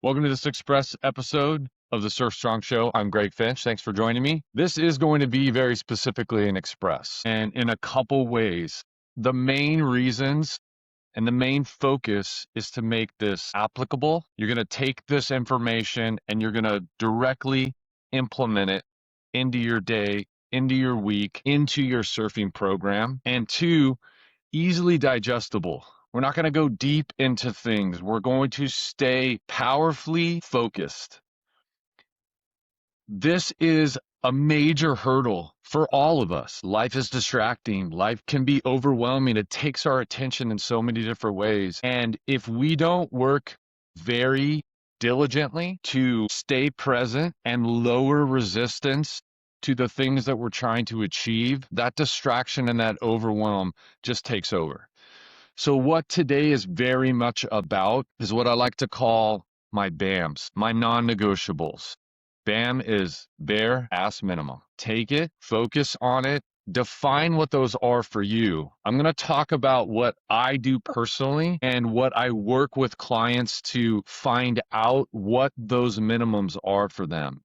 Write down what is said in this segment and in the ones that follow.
Welcome to this express episode of the Surf Strong Show. I'm Greg Finch. Thanks for joining me. This is going to be very specifically an express, and in a couple ways. The main reasons and the main focus is to make this applicable. You're going to take this information and you're going to directly implement it into your day, into your week, into your surfing program. And two, easily digestible. We're not going to go deep into things. We're going to stay powerfully focused. This is a major hurdle for all of us. Life is distracting. Life can be overwhelming. It takes our attention in so many different ways. And if we don't work very diligently to stay present and lower resistance to the things that we're trying to achieve, that distraction and that overwhelm just takes over. So what today is very much about is what I like to call my BAMs, my non-negotiables. BAM is bare ass minimum. Take it, focus on it, define what those are for you. I'm going to talk about what I do personally and what I work with clients to find out what those minimums are for them.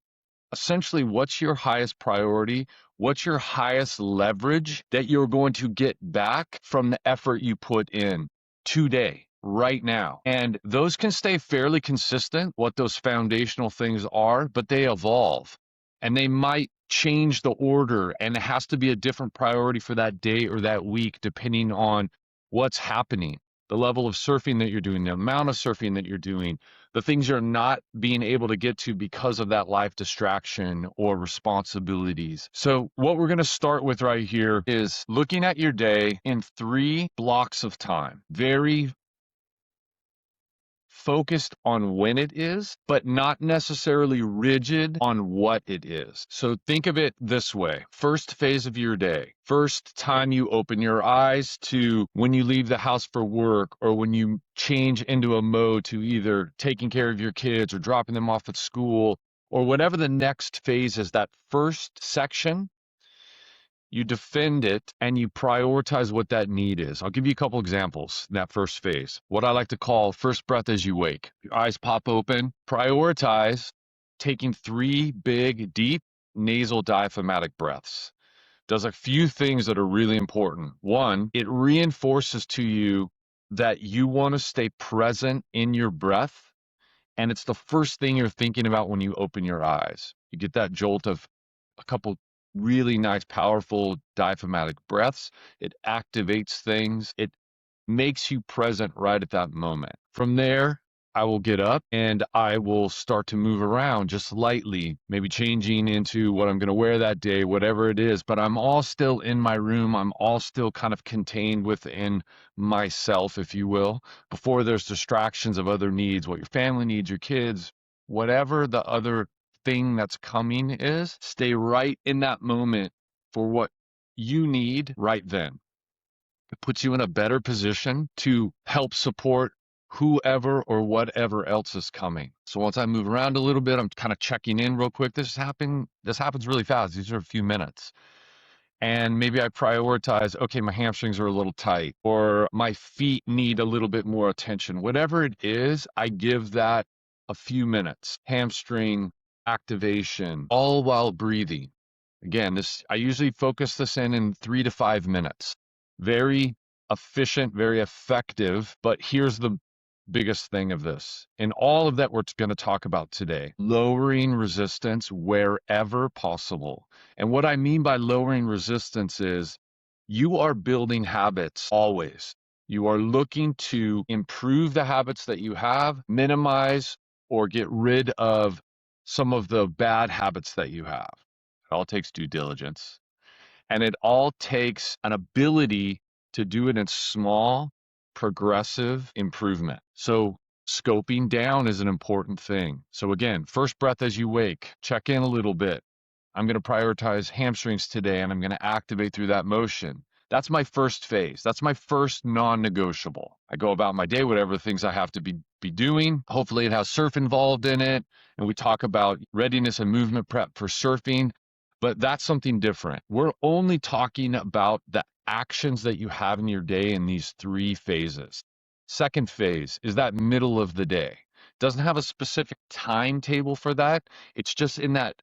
Essentially, what's your highest priority? What's your highest leverage that you're going to get back from the effort you put in today, right now? And those can stay fairly consistent, what those foundational things are, but they evolve and they might change the order, and it has to be a different priority for that day or that week, depending on what's happening, the level of surfing that you're doing, the amount of surfing that you're doing, the things you're not being able to get to because of that life distraction or responsibilities. So what we're going to start with right here is looking at your day in 3 blocks of time. Very focused on when it is, but not necessarily rigid on what it is. So think of it this way. First phase of your day, first time you open your eyes to when you leave the house for work, or when you change into a mode to either taking care of your kids or dropping them off at school, or whatever the next phase is, that first section, you defend it and you prioritize what that need is. I'll give you a couple examples in that first phase. What I like to call first breath as you wake. Your eyes pop open. Prioritize taking 3 big, deep nasal diaphragmatic breaths. Does a few things that are really important. One, it reinforces to you that you want to stay present in your breath, and it's the first thing you're thinking about when you open your eyes. You get that jolt of a couple really nice, powerful diaphragmatic breaths. It activates things. It makes you present right at that moment. From there, I will get up and I will start to move around just lightly, maybe changing into what I'm going to wear that day, whatever it is. But I'm all still in my room. I'm all still kind of contained within myself, if you will, before there's distractions of other needs, what your family needs, your kids, whatever the other thing that's coming is. Stay right in that moment for what you need right then. It puts you in a better position to help support whoever or whatever else is coming. So once I move around a little bit, I'm kind of checking in real quick. This happens really fast. These are a few minutes. And maybe I prioritize, okay, my hamstrings are a little tight, or my feet need a little bit more attention. Whatever it is, I give that a few minutes. Hamstring activation, all while breathing. Again, I usually focus this in 3 to 5 minutes. Very efficient, very effective, but here's the biggest thing of this. In all of that we're going to talk about today, lowering resistance wherever possible. And what I mean by lowering resistance is you are building habits always. You are looking to improve the habits that you have, minimize or get rid of some of the bad habits that you have. It all takes due diligence. And it all takes an ability to do it in small, progressive improvement. So scoping down is an important thing. So again, first breath as you wake, check in a little bit. I'm going to prioritize hamstrings today, and I'm going to activate through that motion. That's my first phase. That's my first non-negotiable. I go about my day, whatever things I have to be doing. Hopefully it has surf involved in it. And we talk about readiness and movement prep for surfing. But that's something different. We're only talking about the actions that you have in your day in these 3 phases. Second phase is that middle of the day. Doesn't have a specific timetable for that. It's just in that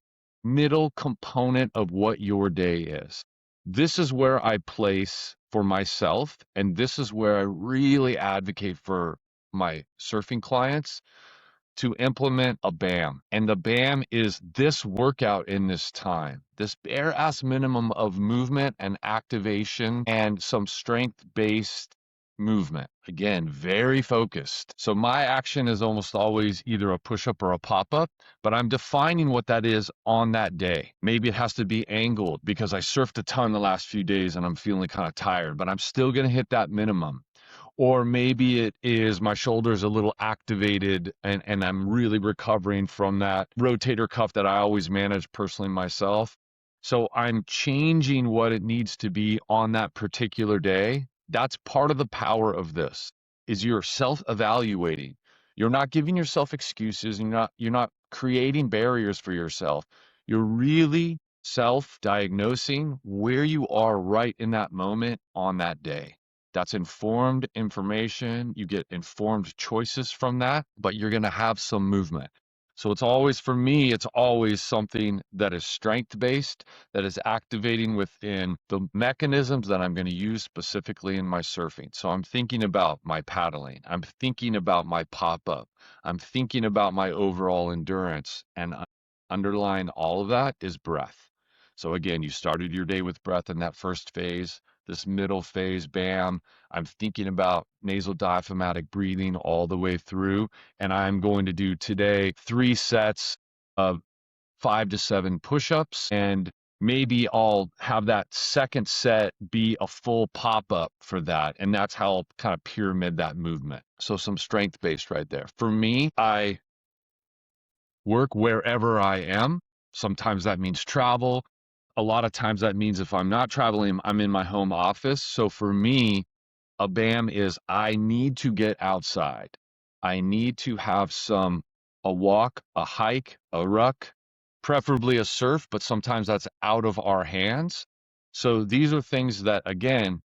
middle component of what your day is. This is where I place for myself, and this is where I really advocate for my surfing clients to implement a BAM. And the BAM is this workout in this time, this bare ass minimum of movement and activation and some strength based movement. Again, very focused. So my action is almost always either a push up or a pop up, but I'm defining what that is on that day. Maybe it has to be angled because I surfed a ton the last few days and I'm feeling kind of tired, but I'm still going to hit that minimum. Or maybe it is my shoulder's a little activated and I'm really recovering from that rotator cuff that I always manage personally myself. So I'm changing what it needs to be on that particular day. That's part of the power of this is you're self-evaluating. You're not giving yourself excuses. You're not creating barriers for yourself. You're really self-diagnosing where you are right in that moment on that day. That's informed information. You get informed choices from that, but you're going to have some movement. So it's always, for me, it's always something that is strength based, that is activating within the mechanisms that I'm going to use specifically in my surfing. So I'm thinking about my paddling. I'm thinking about my pop up. I'm thinking about my overall endurance. And underlying all of that is breath. So again, you started your day with breath in that first phase. This middle phase, bam, I'm thinking about nasal diaphragmatic breathing all the way through. And I'm going to do today 3 sets of 5 to 7 push-ups. And maybe I'll have that second set be a full pop-up for that. And that's how I'll kind of pyramid that movement. So some strength-based right there. For me, I work wherever I am. Sometimes that means travel. A lot of times that means if I'm not traveling, I'm in my home office. So for me, a BAM is I need to get outside. I need to have a walk, a hike, a ruck, preferably a surf, but sometimes that's out of our hands. So these are things that, again,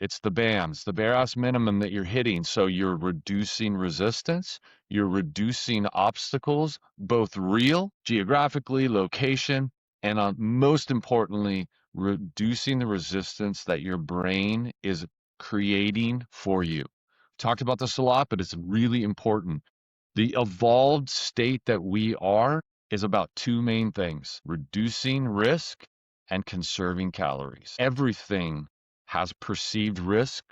it's the BAMs, the bare ass minimum that you're hitting. So you're reducing resistance, you're reducing obstacles, both real, geographically, location, and most importantly, reducing the resistance that your brain is creating for you. Talked about this a lot, but it's really important. The evolved state that we are is about two main things: reducing risk and conserving calories. Everything has perceived risk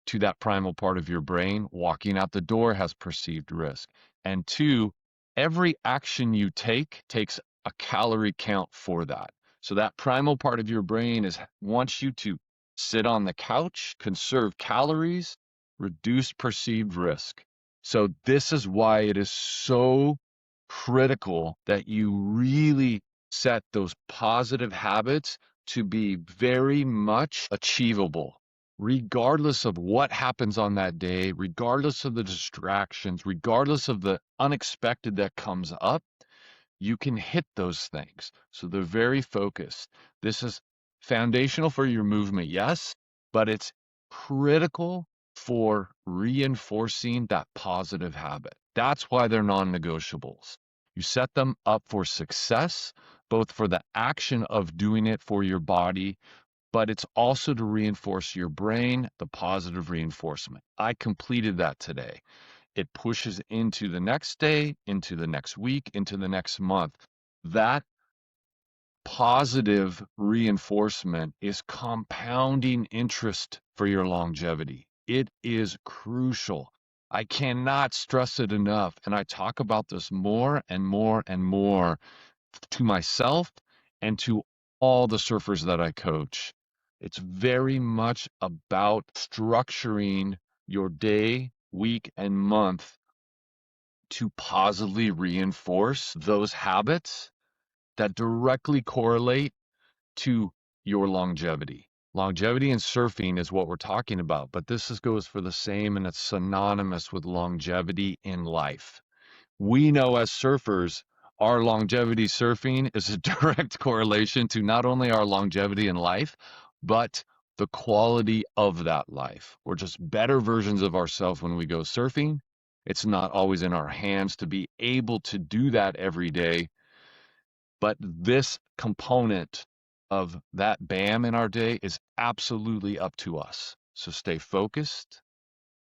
to that primal part of your brain. Walking out the door has perceived risk. And two, every action you take takes a calorie count for that. So that primal part of your brain wants you to sit on the couch, conserve calories, reduce perceived risk. So this is why it is so critical that you really set those positive habits to be very much achievable, regardless of what happens on that day, regardless of the distractions, regardless of the unexpected that comes up. You can hit those things. So they're very focused. This is foundational for your movement, yes, but it's critical for reinforcing that positive habit. That's why they're non-negotiables. You set them up for success, both for the action of doing it for your body, but it's also to reinforce your brain, the positive reinforcement. I completed that today. It pushes into the next day, into the next week, into the next month. That positive reinforcement is compounding interest for your longevity. It is crucial. I cannot stress it enough. And I talk about this more and more and more to myself and to all the surfers that I coach. It's very much about structuring your day, week, and month to positively reinforce those habits that directly correlate to your longevity. Longevity in surfing is what we're talking about, but goes for the same and it's synonymous with longevity in life. We know as surfers, our longevity surfing is a direct correlation to not only our longevity in life, but the quality of that life. We're just better versions of ourselves when we go surfing. It's not always in our hands to be able to do that every day. But this component of that BAM in our day is absolutely up to us. So stay focused,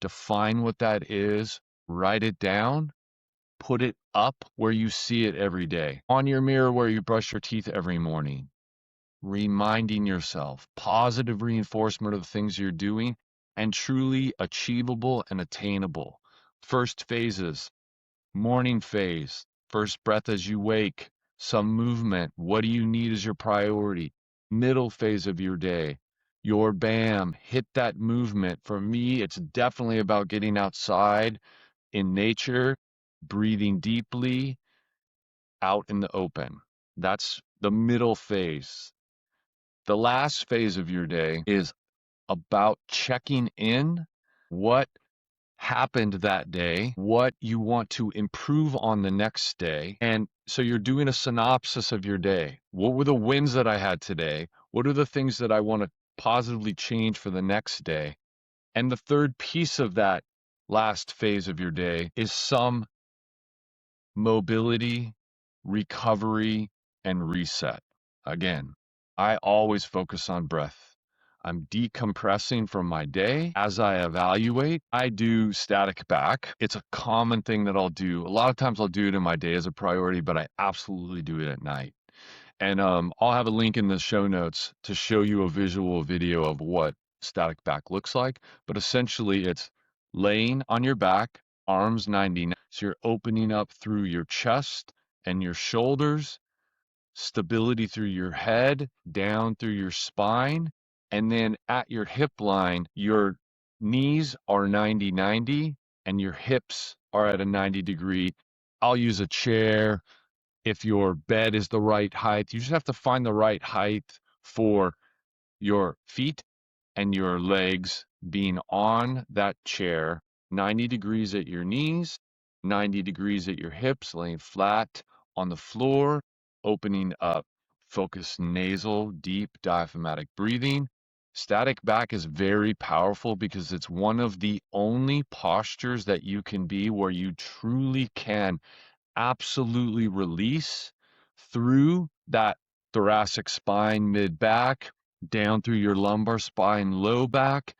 define what that is, write it down, put it up where you see it every day, on your mirror where you brush your teeth every morning, reminding yourself, positive reinforcement of the things you're doing, and truly achievable and attainable. First phases, morning phase, first breath as you wake, some movement. What do you need as your priority? Middle phase of your day, your BAM, hit that movement. For me, it's definitely about getting outside in nature, breathing deeply out in the open. That's the middle phase. The last phase of your day is about checking in. What happened that day, what you want to improve on the next day. And so you're doing a synopsis of your day. What were the wins that I had today? What are the things that I want to positively change for the next day? And the third piece of that last phase of your day is some mobility, recovery, and reset. Again, I always focus on breath. I'm decompressing from my day. As I evaluate, I do static back. It's a common thing that I'll do. A lot of times I'll do it in my day as a priority, but I absolutely do it at night. And I'll have a link in the show notes to show you a visual video of what static back looks like. But essentially, it's laying on your back, arms 90. So you're opening up through your chest and your shoulders, stability through your head, down through your spine. And then at your hip line, your knees are 90 and your hips are at a 90 degree. I'll use a chair if your bed is the right height. You just have to find the right height for your feet and your legs being on that chair, 90 degrees at your knees, 90 degrees at your hips, laying flat on the floor, opening up, focus nasal, deep diaphragmatic breathing. Static back is very powerful because it's one of the only postures that you can be where you truly can absolutely release through that thoracic spine, mid back, down through your lumbar spine, low back.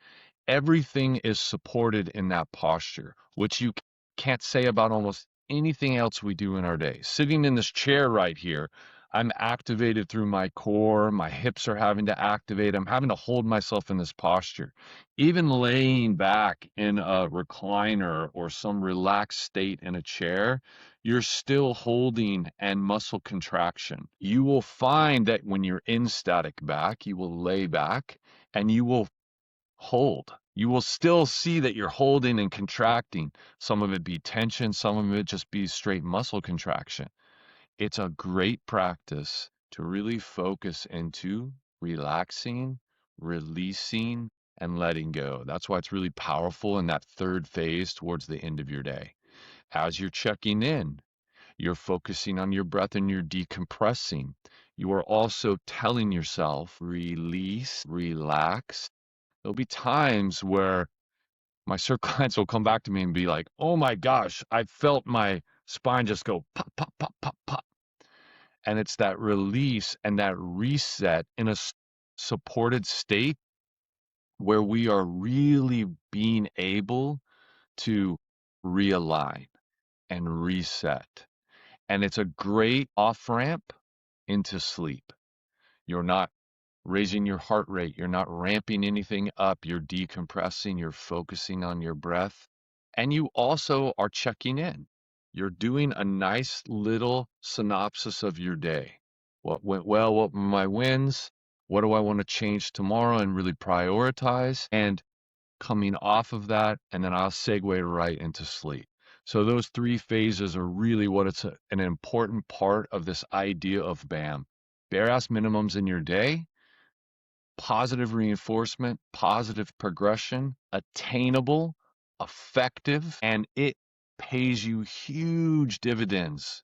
Everything is supported in that posture, which you can't say about almost anything else we do in our day. Sitting in this chair right here, I'm activated through my core. My hips are having to activate. I'm having to hold myself in this posture. Even laying back in a recliner or some relaxed state in a chair, you're still holding and muscle contraction. You will find that when you're in static back, you will lay back and you will hold. You will still see that you're holding and contracting. Some of it be tension, some of it just be straight muscle contraction. It's a great practice to really focus into relaxing, releasing, and letting go. That's why it's really powerful in that third phase towards the end of your day. As you're checking in, you're focusing on your breath and you're decompressing. You are also telling yourself, release, relax. There'll be times where my circle clients will come back to me and be like, oh my gosh, I felt my spine just go pop, pop, pop, pop, pop. And it's that release and that reset in a supported state where we are really being able to realign and reset. And it's a great off ramp into sleep. You're not raising your heart rate. You're not ramping anything up. You're decompressing. You're focusing on your breath. And you also are checking in. You're doing a nice little synopsis of your day. What went well? What were my wins? What do I want to change tomorrow and really prioritize? And coming off of that, and then I'll segue right into sleep. So those three phases are really what an important part of this idea of BAM. Bare ass minimums in your day, positive reinforcement, positive progression, attainable, effective, and it pays you huge dividends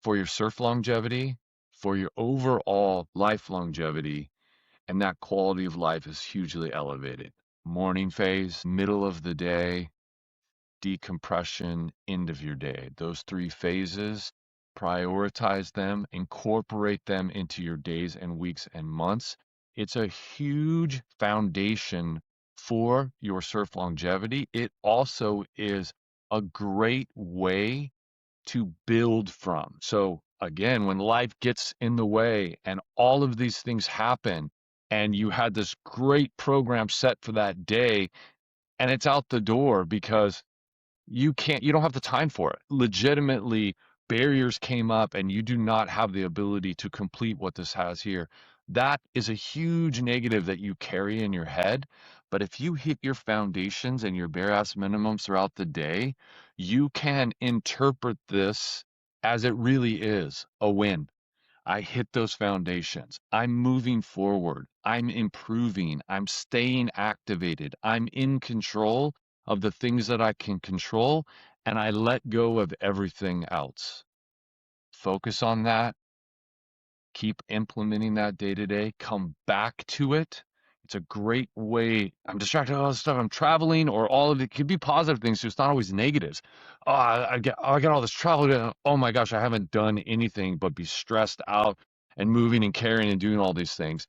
for your surf longevity, for your overall life longevity, and that quality of life is hugely elevated. Morning phase, middle of the day, decompression, end of your day. Those 3 phases, prioritize them, incorporate them into your days and weeks and months. It's a huge foundation for your surf longevity. It also is a great way to build from. So again, when life gets in the way and all of these things happen, and you had this great program set for that day, and it's out the door because you don't have the time for it. Legitimately, barriers came up and you do not have the ability to complete what this has here. That is a huge negative that you carry in your head. But if you hit your foundations and your bare ass minimums throughout the day, you can interpret this as it really is a win. I hit those foundations. I'm moving forward. I'm improving. I'm staying activated. I'm in control of the things that I can control, and I let go of everything else. Focus on that. Keep implementing that day to day. Come back to it. It's a great way. I'm distracted by all this stuff. I'm traveling, or all of it could be positive things. So it's not always negatives. I got all this travel done. Oh my gosh, I haven't done anything but be stressed out and moving and carrying and doing all these things.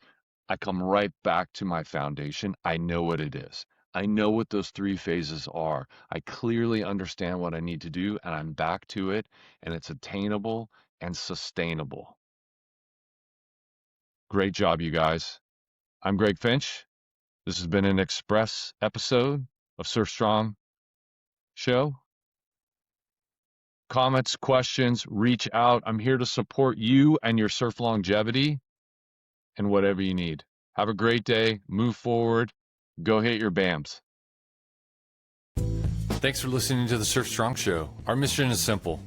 I come right back to my foundation. I know what it is. I know what those 3 phases are. I clearly understand what I need to do, and I'm back to it, and it's attainable and sustainable. Great job, you guys. I'm Greg Finch. This has been an express episode of Surf Strong Show. Comments, questions, reach out. I'm here to support you and your surf longevity and whatever you need. Have a great day. Move forward. Go hit your BAMs. Thanks for listening to the Surf Strong Show. Our mission is simple: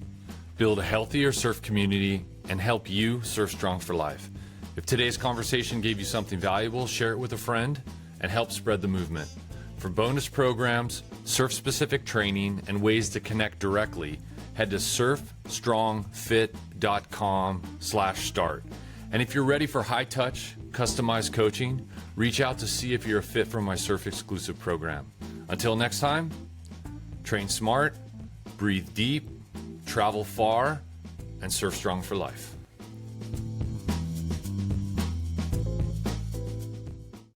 build a healthier surf community and help you surf strong for life. If today's conversation gave you something valuable, share it with a friend and help spread the movement. For bonus programs, surf-specific training, and ways to connect directly, head to surfstrongfit.com/start. And if you're ready for high-touch, customized coaching, reach out to see if you're a fit for my surf-exclusive program. Until next time, train smart, breathe deep, travel far, and surf strong for life.